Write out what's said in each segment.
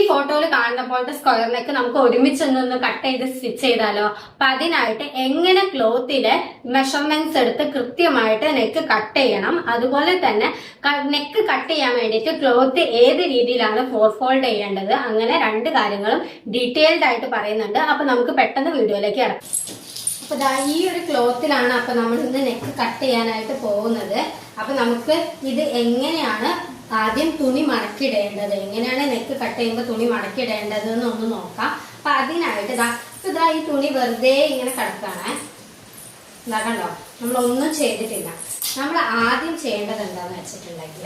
ഫോട്ടോയിൽ കാണുന്ന പോലത്തെ സ്ക്വയർ നെക്ക് നമുക്ക് ഒരുമിച്ചൊന്ന് കട്ട് ചെയ്ത് സ്റ്റിച്ച് ചെയ്താലോ? അപ്പൊ അതിനായിട്ട് എങ്ങനെ ക്ലോത്തിലെ മെഷർമെന്റ്സ് എടുത്ത് കൃത്യമായിട്ട് നെക്ക് കട്ട് ചെയ്യണം, അതുപോലെ തന്നെ നെക്ക് കട്ട് ചെയ്യാൻ വേണ്ടിയിട്ട് ക്ലോത്ത് ഏത് രീതിയിലാണ് ഫോൾഡ് ചെയ്യേണ്ടത്, അങ്ങനെ രണ്ട് കാര്യങ്ങളും ഡീറ്റെയിൽഡ് ആയിട്ട് പറയുന്നുണ്ട്. അപ്പൊ നമുക്ക് പെട്ടെന്ന് വീഡിയോയിലേക്ക് ഇറങ്ങാം. അപ്പൊ ഈ ഒരു ക്ലോത്തിലാണ് അപ്പൊ നമ്മൾ ഇന്ന് നെക്ക് കട്ട് ചെയ്യാനായിട്ട് പോകുന്നത്. അപ്പൊ നമുക്ക് ഇത് എങ്ങനെയാണ് ആദ്യം തുണി മടക്കിടേണ്ടത്, എങ്ങനെയാണ് നെക്ക് കട്ട് ചെയ്യുമ്പോൾ തുണി മടക്കിടേണ്ടത് എന്നൊന്ന് നോക്കാം. അപ്പൊ അതിനായിട്ട് ഈ തുണി വെറുതെ ഇങ്ങനെ കിടക്കാണ്. ഇതാ കണ്ടോ, നമ്മളൊന്നും ചെയ്തിട്ടില്ല. നമ്മൾ ആദ്യം ചെയ്യേണ്ടത് എന്താന്ന് വെച്ചിട്ടുണ്ടെങ്കിൽ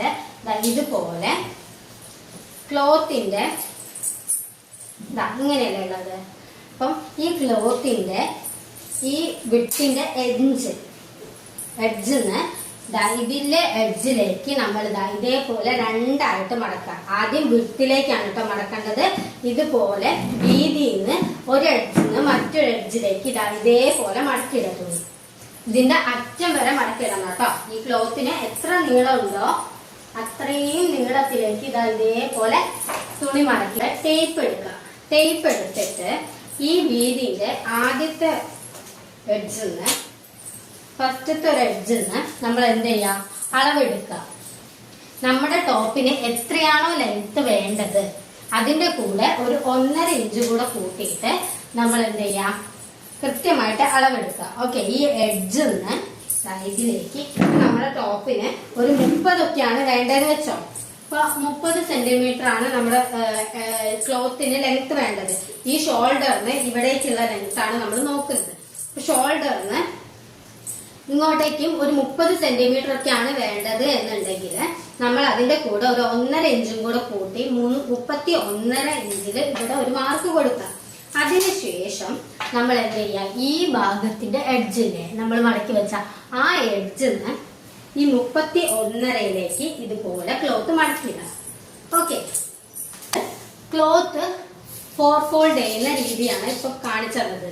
ഇതുപോലെ ക്ലോത്തിന്റെ ഇങ്ങനെയല്ലേ ഉള്ളത്. അപ്പം ഈ ക്ലോത്തിന്റെ ഈ വിട്ടിന്റെ എഡ്ജിന്ന് ഇതിലെ എഡ്ജിലേക്ക് നമ്മൾ ഇതേപോലെ രണ്ടായിട്ട് മടക്കാം. ആദ്യം വിട്ടിലേക്കാണ് കേട്ടോ മടക്കേണ്ടത്. ഇതുപോലെ വീതിയിൽ നിന്ന് ഒരു എഡ്ജിന്ന് മറ്റൊരു എഡ്ജിലേക്ക് ഇതേപോലെ മടക്കിയിടത്തുള്ളൂ. ഇതിന്റെ അറ്റം വരെ മടക്കിയിടണം കേട്ടോ. ഈ ക്ലോത്തിന് എത്ര നീളമുണ്ടോ അത്രയും നീളത്തിലേക്ക് ഇതേപോലെ തുണി മടക്കി ടേപ്പ് എടുക്കുക. ടേപ്പ് എടുത്തിട്ട് ഈ വീതിന്റെ ആദ്യത്തെ എഡ്ജിന്ന് ഫസ്റ്റത്തെ ഒരു എഡ്ജിന്ന് നമ്മൾ എന്ത് ചെയ്യാം, അളവെടുക്കുക. നമ്മുടെ ടോപ്പിന് എത്രയാണോ ലെങ്ത് വേണ്ടത് അതിന്റെ കൂടെ ഒരു 1.5 ഇഞ്ച് കൂടെ കൂട്ടിയിട്ട് നമ്മൾ എന്ത് ചെയ്യാം, കൃത്യമായിട്ട് അളവെടുക്കുക. ഓക്കെ, ഈ എഡ്ജിന്ന് സൈഡിലേക്ക് നമ്മുടെ ടോപ്പിന് ഒരു 30 ഒക്കെയാണ് വേണ്ടതെന്ന് വെച്ചോ. അപ്പൊ 30 സെന്റിമീറ്റർ ആണ് നമ്മുടെ ക്ലോത്തിന് ലെങ്ത് വേണ്ടത്. ഈ ഷോൾഡറിന് ഇവിടേക്കുള്ള ലെങ്ത് ആണ് നമ്മൾ നോക്കുന്നത്. ഷോൾഡറിന് ഇങ്ങോട്ടേക്കും ഒരു 30 സെന്റിമീറ്റർ ഒക്കെയാണ് വേണ്ടത് എന്നുണ്ടെങ്കിൽ നമ്മൾ അതിന്റെ കൂടെ ഒരു 1.5 ഇഞ്ചും കൂടെ കൂട്ടി 31.5 ഇഞ്ചിൽ ഇവിടെ ഒരു മാർക്ക് കൊടുക്കാം. അതിനുശേഷം നമ്മൾ എന്ത് ചെയ്യാം, ഈ ഭാഗത്തിന്റെ എഡ്ജിനെ നമ്മൾ മടക്കി വെച്ച ആ എഡ്ജിന്ന് ഈ 31.5ലേക്ക് ഇതുപോലെ ക്ലോത്ത് മടക്കിയിടാം. ഓക്കെ, ക്ലോത്ത് 4 ഫോൾഡ് ചെയ്യുന്ന രീതിയാണ് ഇപ്പൊ കാണിച്ചത്.